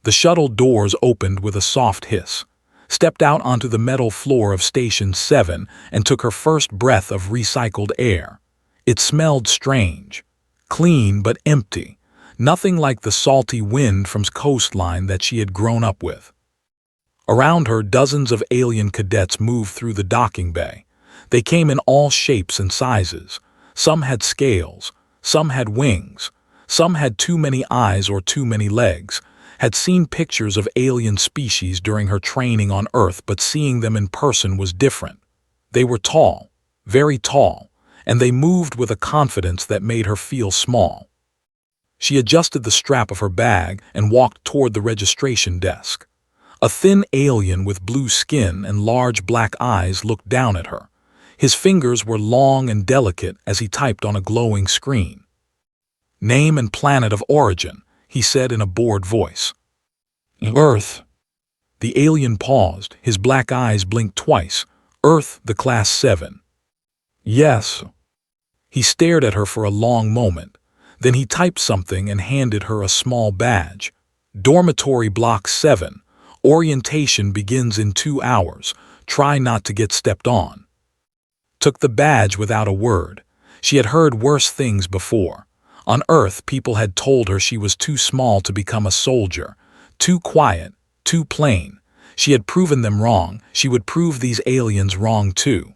The shuttle doors opened with a soft hiss, stepped out onto the metal floor of Station 7 and took her first breath of recycled air. It smelled strange, clean but empty, nothing like the salty wind from coastline that she had grown up with. Around her, dozens of alien cadets moved through the docking bay. They came in all shapes and sizes. Some had scales, some had wings, some had too many eyes or too many legs. Had seen pictures of alien species during her training on Earth, but seeing them in person was different. They were tall, very tall, and they moved with a confidence that made her feel small. She adjusted the strap of her bag and walked toward the registration desk. A thin alien with blue skin and large black eyes looked down at her. His fingers were long and delicate as he typed on a glowing screen. "Name and planet of origin," he said in a bored voice. "Earth." The alien paused, his black eyes blinked twice. "Earth, the Class 7. "Yes." He stared at her for a long moment. Then he typed something and handed her a small badge. "Dormitory Block 7. Orientation begins in 2 hours. Try not to get stepped on." Took the badge without a word. She had heard worse things before. On Earth, people had told her she was too small to become a soldier, too quiet, too plain. She had proven them wrong. She would prove these aliens wrong too.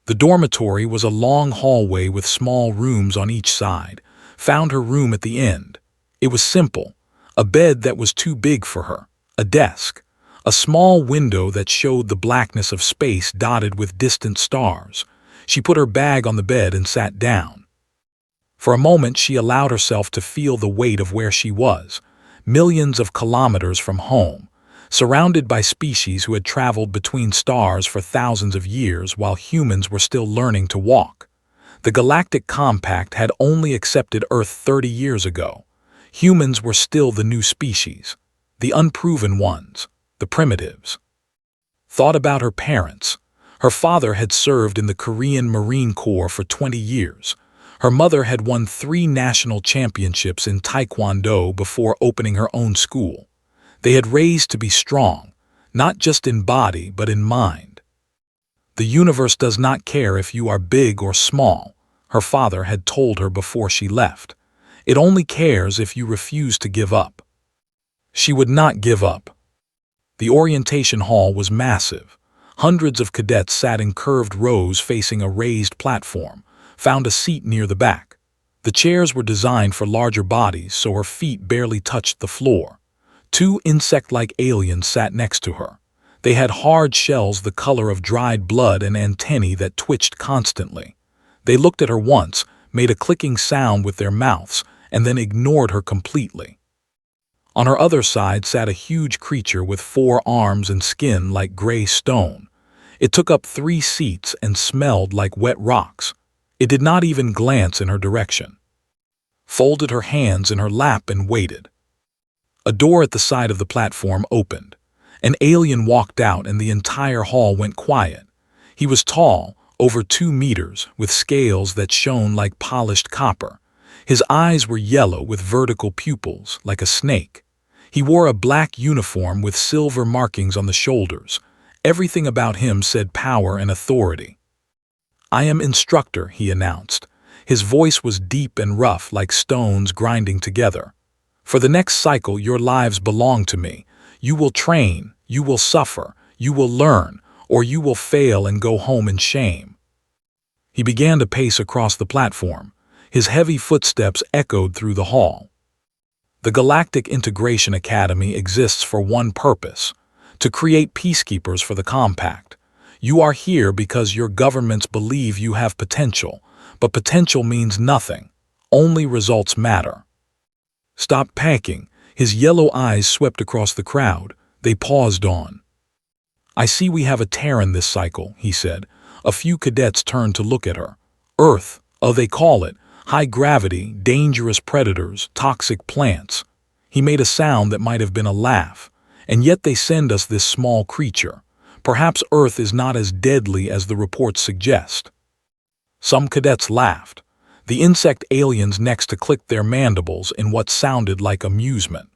The dormitory was a long hallway with small rooms on each side. Found her room at the end. It was simple. A bed that was too big for her. A desk. A small window that showed the blackness of space dotted with distant stars. She put her bag on the bed and sat down. For a moment she allowed herself to feel the weight of where she was. Millions of kilometers from home, surrounded by species who had traveled between stars for thousands of years while humans were still learning to walk. The Galactic Compact had only accepted Earth 30 years ago. Humans were still the new species, the unproven ones, the primitives. Thought about her parents. Her father had served in the Korean Marine Corps for 20 years. Her mother had won 3 national championships in Taekwondo before opening her own school. They had raised to be strong, not just in body but in mind. "The universe does not care if you are big or small," her father had told her before she left. "It only cares if you refuse to give up." She would not give up. The orientation hall was massive. Hundreds of cadets sat in curved rows facing a raised platform. Found a seat near the back. The chairs were designed for larger bodies, so her feet barely touched the floor. 2 insect-like aliens sat next to her. They had hard shells the color of dried blood and antennae that twitched constantly. They looked at her once, made a clicking sound with their mouths, and then ignored her completely. On her other side sat a huge creature with 4 arms and skin like gray stone. It took up 3 seats and smelled like wet rocks. It did not even glance in her direction. Folded her hands in her lap and waited. A door at the side of the platform opened. An alien walked out and the entire hall went quiet. He was tall, over 2 meters, with scales that shone like polished copper. His eyes were yellow with vertical pupils, like a snake. He wore a black uniform with silver markings on the shoulders. Everything about him said power and authority. "I am Instructor," he announced. His voice was deep and rough like stones grinding together. "For the next cycle, your lives belong to me. You will train, you will suffer, you will learn, or you will fail and go home in shame." He began to pace across the platform. His heavy footsteps echoed through the hall. The Galactic Integration Academy exists for one purpose: to create peacekeepers for the Compact. You are here because your governments believe you have potential, but potential means nothing. Only results matter. "Stop packing." His yellow eyes swept across the crowd. They paused on. "I see we have a Terran this cycle," he said. A few cadets turned to look at her. "Earth, they call it. High gravity, dangerous predators, toxic plants." He made a sound that might have been a laugh. "And yet they send us this small creature. Perhaps Earth is not as deadly as the reports suggest." Some cadets laughed. The insect aliens next to clicked their mandibles in what sounded like amusement.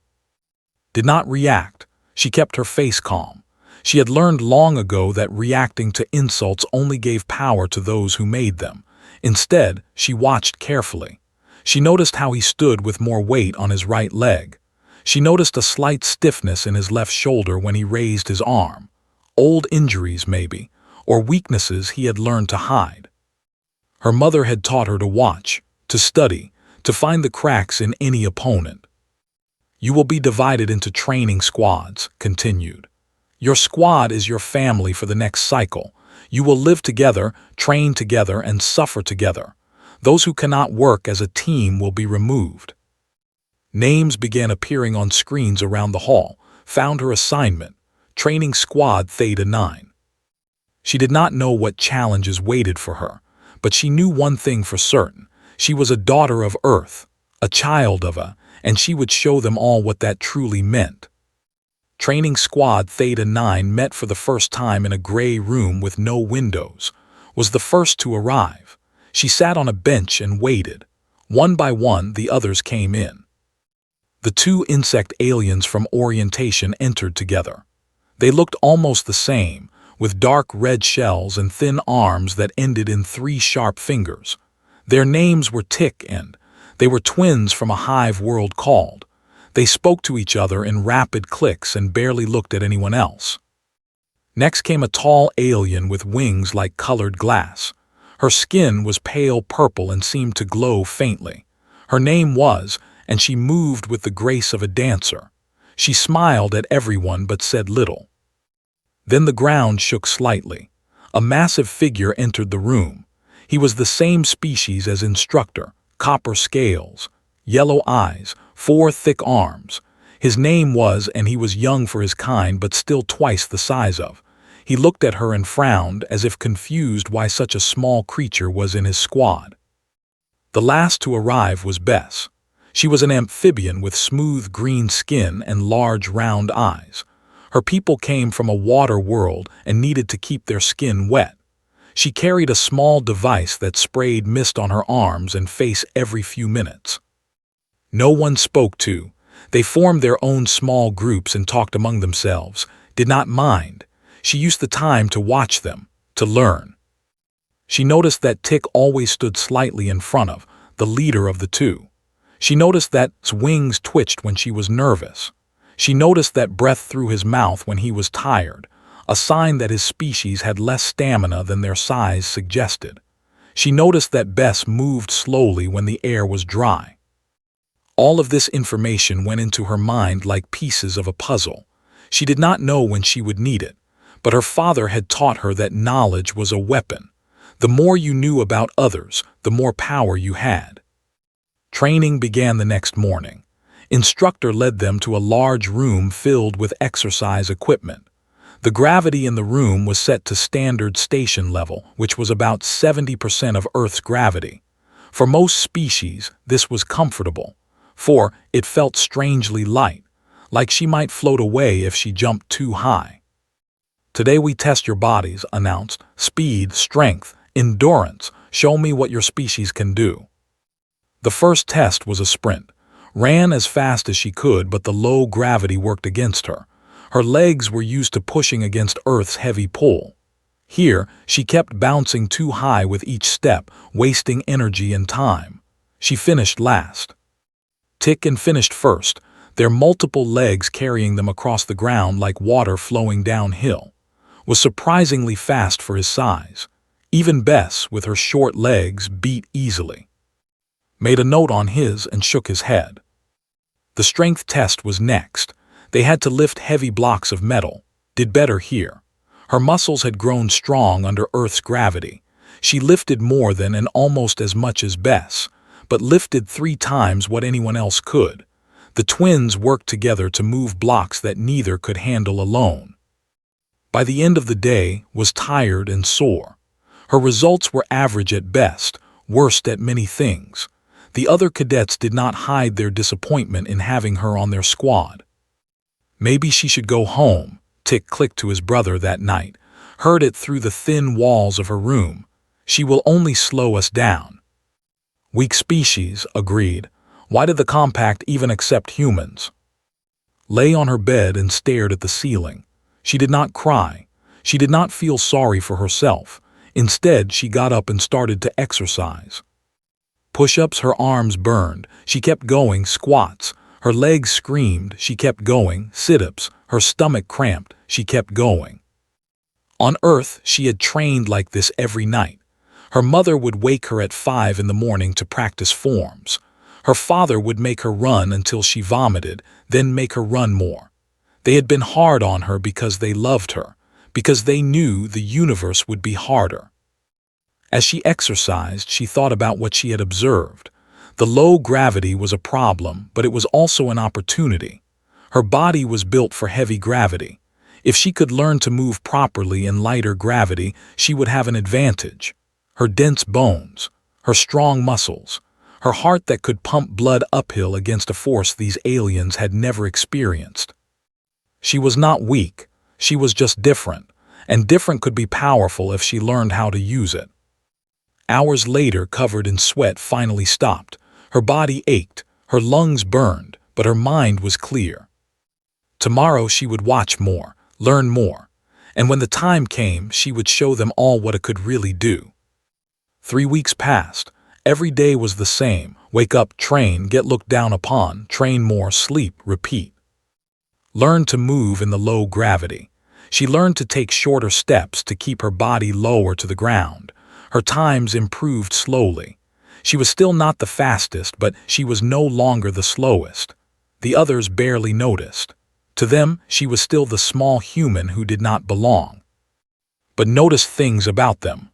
did not react. She kept her face calm. She had learned long ago that reacting to insults only gave power to those who made them. Instead, she watched carefully. She noticed how he stood with more weight on his right leg. She noticed a slight stiffness in his left shoulder when he raised his arm. Old injuries, maybe, or weaknesses he had learned to hide. Her mother had taught her to watch, to study, to find the cracks in any opponent. You will be divided into training squads, continued. Your squad is your family for the next cycle. You will live together, train together, and suffer together. Those who cannot work as a team will be removed. Names began appearing on screens around the hall. Found her assignment, Training Squad Theta 9. She did not know what challenges waited for her, but she knew one thing for certain. She was a daughter of Earth, a child of a, and she would show them all what that truly meant. Training Squad Theta 9 met for the first time in a gray room with no windows, was the first to arrive. She sat on a bench and waited. One by one, the others came in. The two insect aliens from orientation entered together. They looked almost the same, with dark red shells and thin arms that ended in 3 sharp fingers. Their names were Tick and they were twins from a hive world called. They spoke to each other in rapid clicks and barely looked at anyone else. Next came a tall alien with wings like colored glass. Her skin was pale purple and seemed to glow faintly. Her name was, and she moved with the grace of a dancer. She smiled at everyone but said little. Then the ground shook slightly. A massive figure entered the room. He was the same species as Instructor, copper scales, yellow eyes, 4 thick arms. His name was, and he was young for his kind but still twice the size of. He looked at her and frowned as if confused why such a small creature was in his squad. The last to arrive was Bess. She was an amphibian with smooth green skin and large round eyes. Her people came from a water world and needed to keep their skin wet. She carried a small device that sprayed mist on her arms and face every few minutes. No one spoke to. They formed their own small groups and talked among themselves, did not mind. She used the time to watch them, to learn. She noticed that Tick always stood slightly in front of, the leader of the two. She noticed that his wings twitched when she was nervous. She noticed that breath through his mouth when he was tired, a sign that his species had less stamina than their size suggested. She noticed that Bess moved slowly when the air was dry. All of this information went into her mind like pieces of a puzzle. She did not know when she would need it, but her father had taught her that knowledge was a weapon. The more you knew about others, the more power you had. Training began the next morning. Instructor led them to a large room filled with exercise equipment. The gravity in the room was set to standard station level, which was about 70% of Earth's gravity. For most species, this was comfortable, for it felt strangely light, like she might float away if she jumped too high. Today we test your bodies, announced. Speed, strength, endurance, show me what your species can do. The first test was a sprint. Ran as fast as she could, but the low gravity worked against her. Her legs were used to pushing against Earth's heavy pull. Here, she kept bouncing too high with each step, wasting energy and time. She finished last. Tick and finished first, their multiple legs carrying them across the ground like water flowing downhill. Was surprisingly fast for his size. Even Bess, with her short legs, beat easily. Made a note on his and shook his head. The strength test was next. They had to lift heavy blocks of metal. Did better here. Her muscles had grown strong under Earth's gravity. She lifted more than and almost as much as Bess, but lifted 3 times what anyone else could. The twins worked together to move blocks that neither could handle alone. By the end of the day, was tired and sore. Her results were average at best, worst at many things. The other cadets did not hide their disappointment in having her on their squad. Maybe she should go home, Tick clicked to his brother that night, heard it through the thin walls of her room. She will only slow us down. Weak species, agreed. Why did the Compact even accept humans? lay on her bed and stared at the ceiling. She did not cry. She did not feel sorry for herself. Instead, she got up and started to exercise. Push-ups, her arms burned. She kept going. Squats, her legs screamed. She kept going. Sit-ups, her stomach cramped. She kept going. On Earth, she had trained like this every night. Her mother would wake her at 5 in the morning to practice forms. Her father would make her run until she vomited, then make her run more. They had been hard on her because they loved her, because they knew the universe would be harder. As she exercised, she thought about what she had observed. The low gravity was a problem, but it was also an opportunity. Her body was built for heavy gravity. If she could learn to move properly in lighter gravity, she would have an advantage. Her dense bones, her strong muscles, her heart that could pump blood uphill against a force these aliens had never experienced. She was not weak, she was just different, and different could be powerful if she learned how to use it. Hours later, covered in sweat, finally stopped. Her body ached, her lungs burned, but her mind was clear. Tomorrow she would watch more, learn more, and when the time came, she would show them all what it could really do. 3 weeks passed. Every day was the same. Wake up, train, get looked down upon, train more, sleep, repeat. Learn to move in the low gravity. She learned to take shorter steps to keep her body lower to the ground. Her times improved slowly. She was still not the fastest, but she was no longer the slowest. The others barely noticed. To them, she was still the small human who did not belong. But noticed things about them.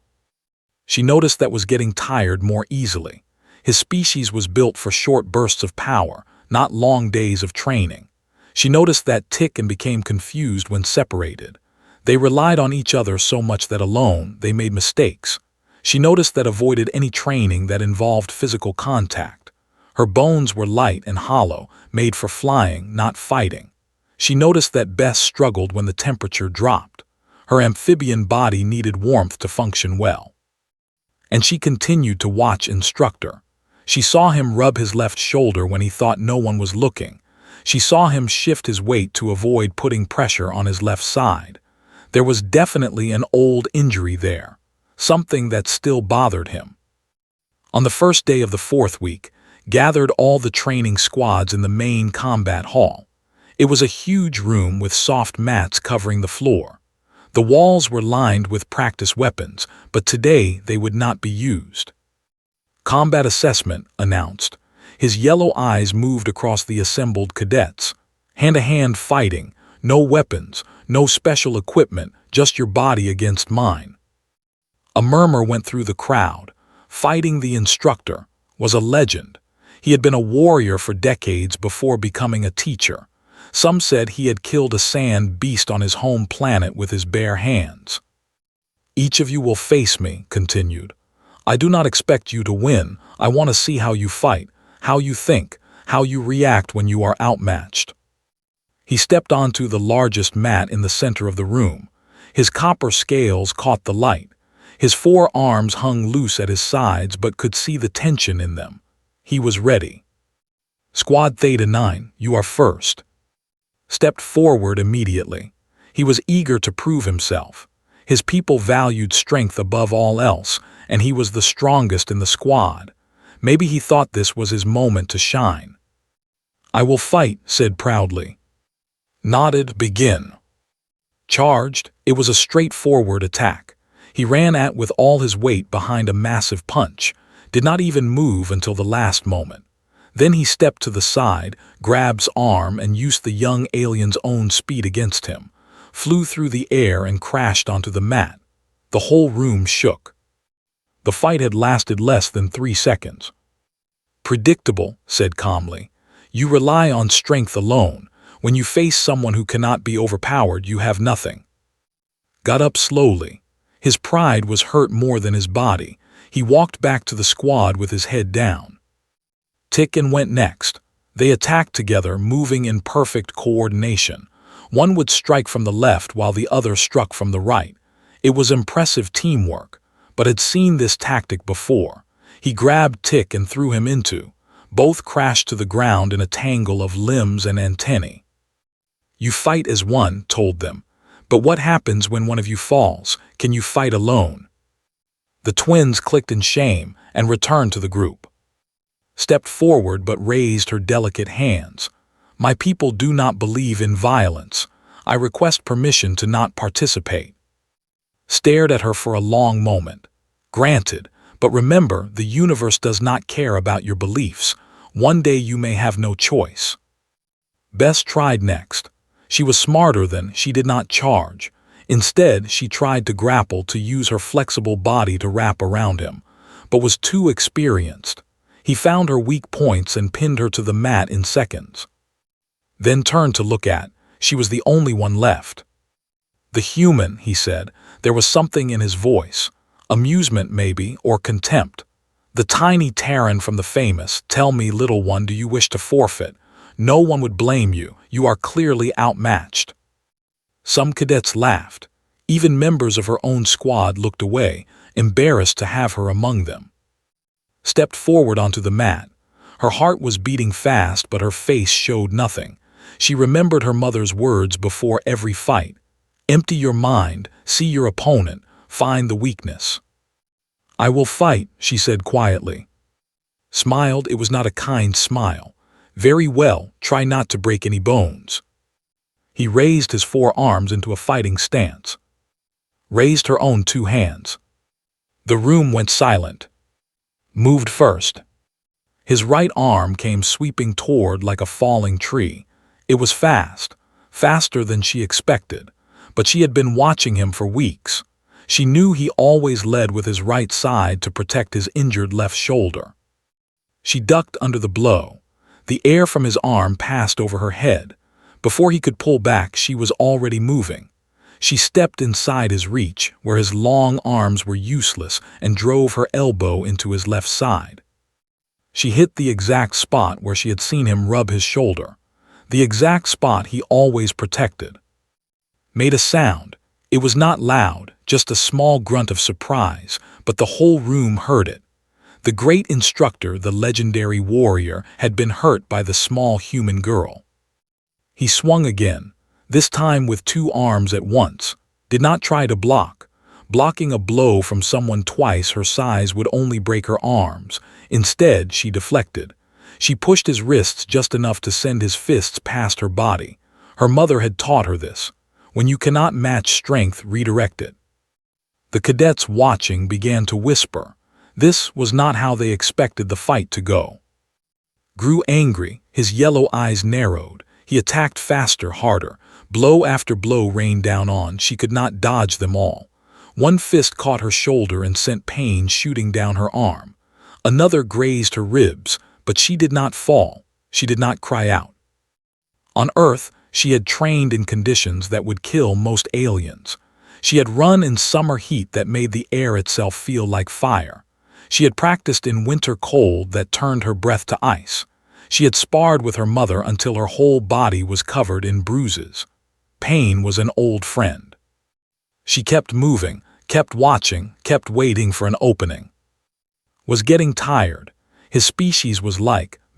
She noticed that was getting tired more easily. His species was built for short bursts of power, not long days of training. She noticed that tick and became confused when separated. They relied on each other so much that alone they made mistakes. She noticed that avoided any training that involved physical contact. Her bones were light and hollow, made for flying, not fighting. She noticed that Bess struggled when the temperature dropped. Her amphibian body needed warmth to function well. And she continued to watch Instructor. She saw him rub his left shoulder when he thought no one was looking. She saw him shift his weight to avoid putting pressure on his left side. There was definitely an old injury there, something that still bothered him. On the first day of the 4th week, gathered all the training squads in the main combat hall. It was a huge room with soft mats covering the floor. The walls were lined with practice weapons, but today they would not be used. Combat assessment announced. His yellow eyes moved across the assembled cadets. Hand-to-hand fighting, no weapons, no special equipment, just your body against mine. A murmur went through the crowd. Fighting the Instructor was a legend. He had been a warrior for decades before becoming a teacher. Some said he had killed a sand beast on his home planet with his bare hands. Each of you will face me, continued. I do not expect you to win. I want to see how you fight, how you think, how you react when you are outmatched. He stepped onto the largest mat in the center of the room. His copper scales caught the light. His 4 arms hung loose at his sides but could see the tension in them. He was ready. Squad Theta 9, you are first. Stepped forward immediately. He was eager to prove himself. His people valued strength above all else, and he was the strongest in the squad. Maybe he thought this was his moment to shine. I will fight, said proudly. Nodded, begin. Charged, it was a straightforward attack. He ran at with all his weight behind a massive punch, did not even move until the last moment. Then he stepped to the side, grabbed arm and used the young alien's own speed against him, flew through the air and crashed onto the mat. The whole room shook. The fight had lasted less than 3 seconds. Predictable, said calmly. You rely on strength alone. When you face someone who cannot be overpowered, you have nothing. Got up slowly. His pride was hurt more than his body. He walked back to the squad with his head down. Tick and went next. They attacked together, moving in perfect coordination. One would strike from the left while the other struck from the right. It was impressive teamwork, but had seen this tactic before. He grabbed Tick and threw him into. Both crashed to the ground in a tangle of limbs and antennae. You fight as one, told them. But what happens when one of you falls? Can you fight alone? The twins clicked in shame and returned to the group. Stepped forward but raised her delicate hands. My people do not believe in violence. I request permission to not participate. Stared at her for a long moment. Granted, but remember, the universe does not care about your beliefs. One day you may have no choice. Bess tried next. She was smarter than she did not charge. Instead, she tried to grapple to use her flexible body to wrap around him, but was too experienced. He found her weak points and pinned her to the mat in seconds. Then turned to look at. She was the only one left. The human, he said. There was something in his voice. Amusement, maybe, or contempt. The tiny Terran from the famous, tell me, little one, do you wish to forfeit? No one would blame you. You are clearly outmatched. Some cadets laughed. Even members of her own squad looked away, embarrassed to have her among them. Stepped forward onto the mat. Her heart was beating fast, but her face showed nothing. She remembered her mother's words before every fight. Empty your mind, see your opponent, find the weakness. I will fight, she said quietly. Smiled. It was not a kind smile. Very well, try not to break any bones. He raised his forearms into a fighting stance. Raised her own two hands. The room went silent. Moved first. His right arm came sweeping toward like a falling tree. It was fast, faster than she expected, but she had been watching him for weeks. She knew he always led with his right side to protect his injured left shoulder. She ducked under the blow. The air from his arm passed over her head. Before he could pull back, she was already moving. She stepped inside his reach, where his long arms were useless, and drove her elbow into his left side. She hit the exact spot where she had seen him rub his shoulder. The exact spot he always protected. Made a sound. It was not loud, just a small grunt of surprise, but the whole room heard it. The great instructor, the legendary warrior, had been hurt by the small human girl. He swung again, this time with two arms at once. Did not try to block. Blocking a blow from someone twice her size would only break her arms. Instead, she deflected. She pushed his wrists just enough to send his fists past her body. Her mother had taught her this. When you cannot match strength, redirect it. The cadets watching began to whisper. This was not how they expected the fight to go. Grew angry, his yellow eyes narrowed. He attacked faster, harder. Blow after blow rained down on. She could not dodge them all. One fist caught her shoulder and sent pain shooting down her arm. Another grazed her ribs, but she did not fall. She did not cry out. On Earth, she had trained in conditions that would kill most aliens. She had run in summer heat that made the air itself feel like fire. She had practiced in winter cold that turned her breath to ice. She had sparred with her mother until her whole body was covered in bruises. Pain was an old friend. She kept moving, kept watching, kept waiting for an opening. Was getting tired. His species was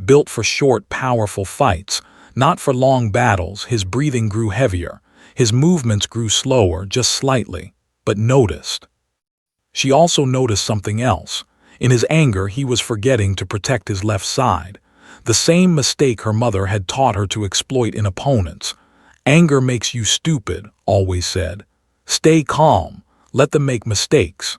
built for short, powerful fights, not for long battles. His breathing grew heavier. His movements grew slower, just slightly, but noticed. She also noticed something else. In his anger, he was forgetting to protect his left side. The same mistake her mother had taught her to exploit in opponents. Anger makes you stupid, always said. Stay calm, let them make mistakes.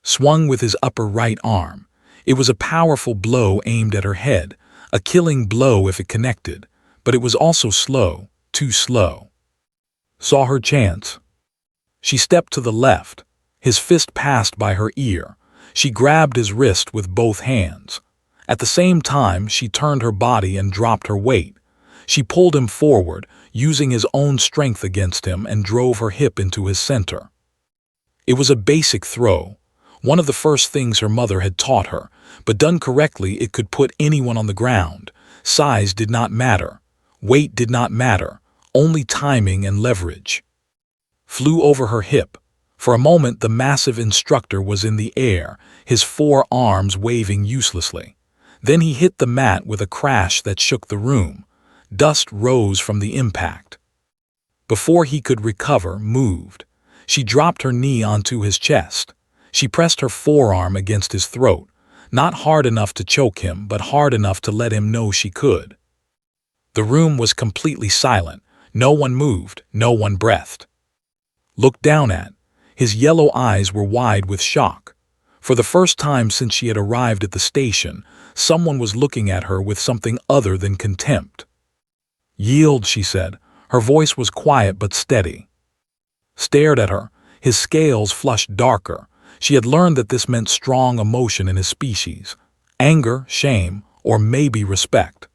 Swung with his upper right arm. It was a powerful blow aimed at her head, a killing blow if it connected, but it was also slow, too slow. Saw her chance. She stepped to the left. His fist passed by her ear. She grabbed his wrist with both hands. At the same time, she turned her body and dropped her weight. She pulled him forward, using his own strength against him, and drove her hip into his center. It was a basic throw, one of the first things her mother had taught her, but done correctly it could put anyone on the ground. Size did not matter. Weight did not matter. Only timing and leverage. Flew over her hip. For a moment the massive instructor was in the air, his four arms waving uselessly. Then he hit the mat with a crash that shook the room. Dust rose from the impact. Before he could recover, moved. She dropped her knee onto his chest. She pressed her forearm against his throat, not hard enough to choke him, but hard enough to let him know she could. The room was completely silent. No one moved, no one breathed. Looked down at. His yellow eyes were wide with shock. For the first time since she had arrived at the station, someone was looking at her with something other than contempt. "Yield," she said. Her voice was quiet but steady. Stared at her, his scales flushed darker. She had learned that this meant strong emotion in his species. Anger, shame, or maybe respect.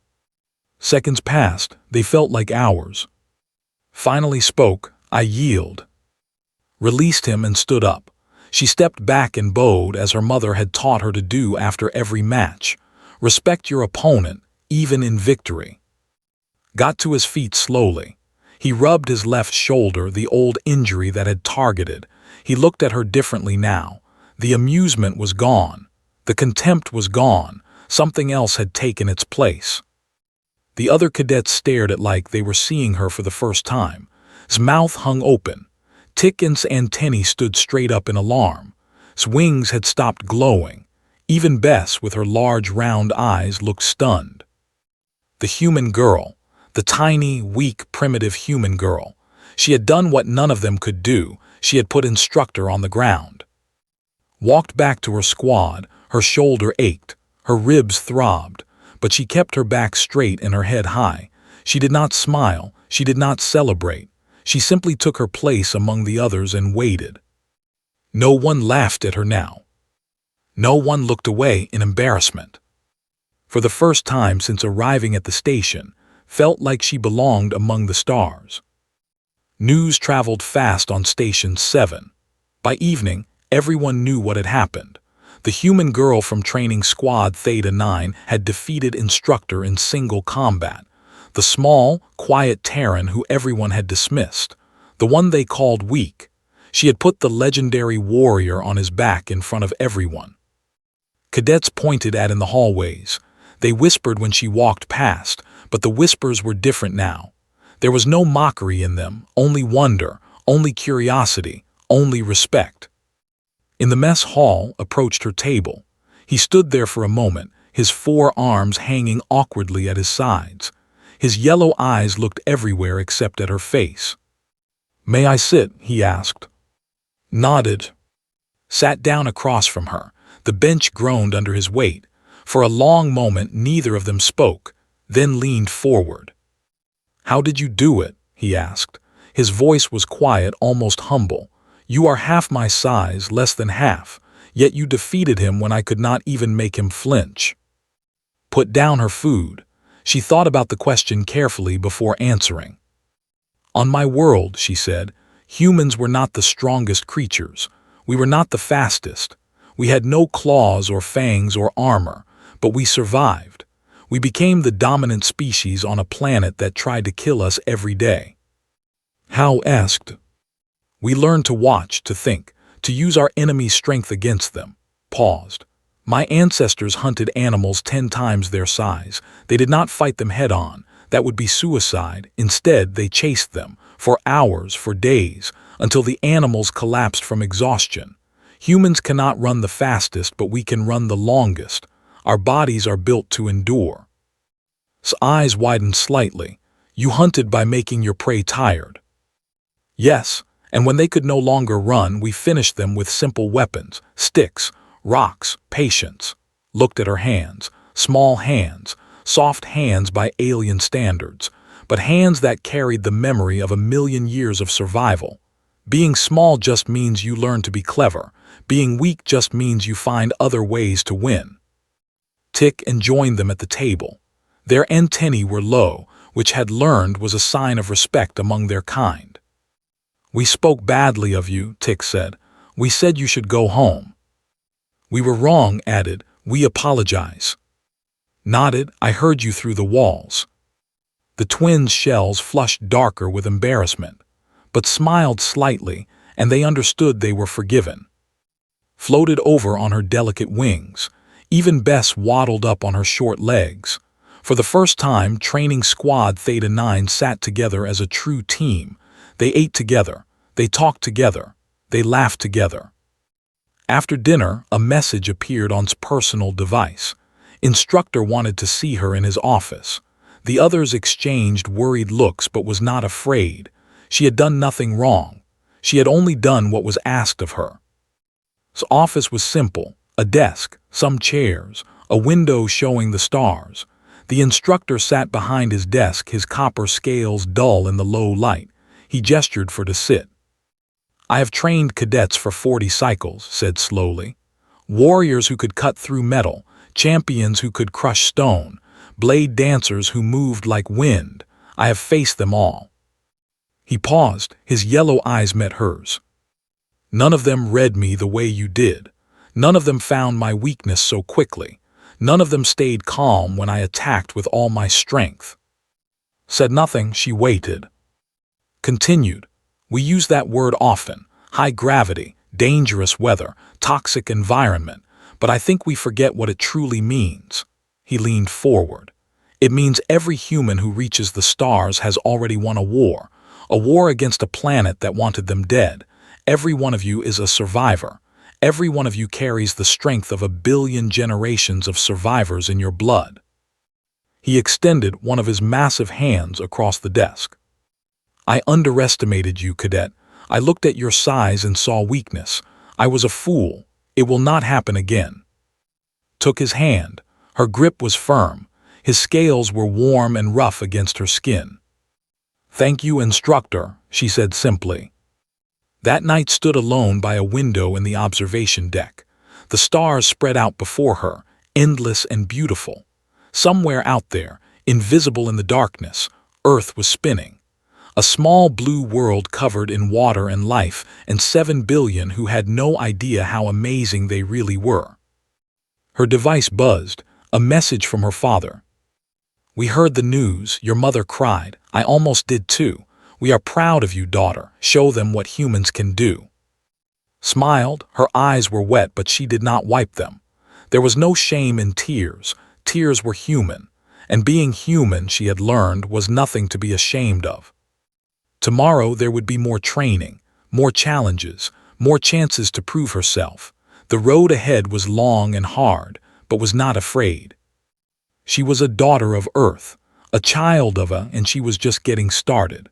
Seconds passed, they felt like hours. Finally spoke, "I yield." Released him and stood up. She stepped back and bowed as her mother had taught her to do after every match. Respect your opponent, even in victory. Got to his feet slowly. He rubbed his left shoulder, the old injury that had targeted. He looked at her differently now. The amusement was gone. The contempt was gone. Something else had taken its place. The other cadets stared at like they were seeing her for the first time. His mouth hung open. Ticken's antennae stood straight up in alarm. His wings had stopped glowing. Even Bess, with her large round eyes, looked stunned. The human girl. The tiny, weak, primitive human girl. She had done what none of them could do. She had put Instructor on the ground. Walked back to her squad. Her shoulder ached. Her ribs throbbed. But she kept her back straight and her head high. She did not smile. She did not celebrate. She simply took her place among the others and waited. No one laughed at her now. No one looked away in embarrassment. For the first time since arriving at the station, felt like she belonged among the stars. News traveled fast on Station 7. By evening, everyone knew what had happened. The human girl from Training Squad Theta 9 had defeated Instructor in single combat. The small, quiet Terran who everyone had dismissed. The one they called weak. She had put the legendary warrior on his back in front of everyone. Cadets pointed at in the hallways. They whispered when she walked past, but the whispers were different now. There was no mockery in them, only wonder, only curiosity, only respect. In the mess hall, approached her table. He stood there for a moment, his four arms hanging awkwardly at his sides. His yellow eyes looked everywhere except at her face. "May I sit?" he asked. Nodded. Sat down across from her. The bench groaned under his weight. For a long moment neither of them spoke, then leaned forward. "How did you do it?" he asked. His voice was quiet, almost humble. "You are half my size, less than half, yet you defeated him when I could not even make him flinch." Put down her food. She thought about the question carefully before answering. "On my world," she said, "humans were not the strongest creatures. We were not the fastest. We had no claws or fangs or armor, but we survived. We became the dominant species on a planet that tried to kill us every day." How asked. "We learned to watch, to think, to use our enemy's strength against them." Paused. "My ancestors hunted animals 10 times their size. They did not fight them head-on. That would be suicide. Instead, they chased them, for hours, for days, until the animals collapsed from exhaustion. Humans cannot run the fastest, but we can run the longest. Our bodies are built to endure." His eyes widened slightly. "You hunted by making your prey tired." "Yes, and when they could no longer run, we finished them with simple weapons, sticks, rocks, patience." Looked at her hands, small hands, soft hands by alien standards, but hands that carried the memory of 1,000,000 years of survival. Being small just means you learn to be clever. Being weak just means you find other ways to win. Tick and joined them at the table. Their antennae were low, which had learned was a sign of respect among their kind. "We spoke badly of you," Tick said. "We said you should go home." "We were wrong," added. "We apologize." Nodded. "I heard you through the walls." The twins' shells flushed darker with embarrassment, but smiled slightly, and they understood they were forgiven. Floated over on her delicate wings. Even Bess waddled up on her short legs. For the first time, Training Squad Theta 9 sat together as a true team. They ate together, they talked together, they laughed together. After dinner, a message appeared on his personal device. Instructor wanted to see her in his office. The others exchanged worried looks but was not afraid. She had done nothing wrong. She had only done what was asked of her. His office was simple: a desk, some chairs, a window showing the stars. The instructor sat behind his desk, his copper scales dull in the low light. He gestured for to sit. "I have trained cadets for 40 cycles," said slowly. "Warriors who could cut through metal, champions who could crush stone, blade dancers who moved like wind. I have faced them all." He paused, his yellow eyes met hers. "None of them read me the way you did. None of them found my weakness so quickly. None of them stayed calm when I attacked with all my strength." Said nothing, she waited. Continued. "We use that word often: high gravity, dangerous weather, toxic environment, but I think we forget what it truly means." He leaned forward. "It means every human who reaches the stars has already won a war against a planet that wanted them dead. Every one of you is a survivor. Every one of you carries the strength of 1 billion generations of survivors in your blood." He extended one of his massive hands across the desk. "I underestimated you, cadet. I looked at your size and saw weakness. I was a fool. It will not happen again." Took his hand. Her grip was firm. His scales were warm and rough against her skin. "Thank you, Instructor," she said simply. That night stood alone by a window in the observation deck. The stars spread out before her, endless and beautiful. Somewhere out there, invisible in the darkness, Earth was spinning. A small blue world covered in water and life, and 7 billion who had no idea how amazing they really were. Her device buzzed, a message from her father. "We heard the news. Your mother cried. I almost did too. We are proud of you, daughter. Show them what humans can do." Smiled, her eyes were wet but she did not wipe them. There was no shame in tears. Tears were human, and being human, she had learned, was nothing to be ashamed of. Tomorrow there would be more training, more challenges, more chances to prove herself. The road ahead was long and hard, but was not afraid. She was a daughter of Earth, a child of and she was just getting started.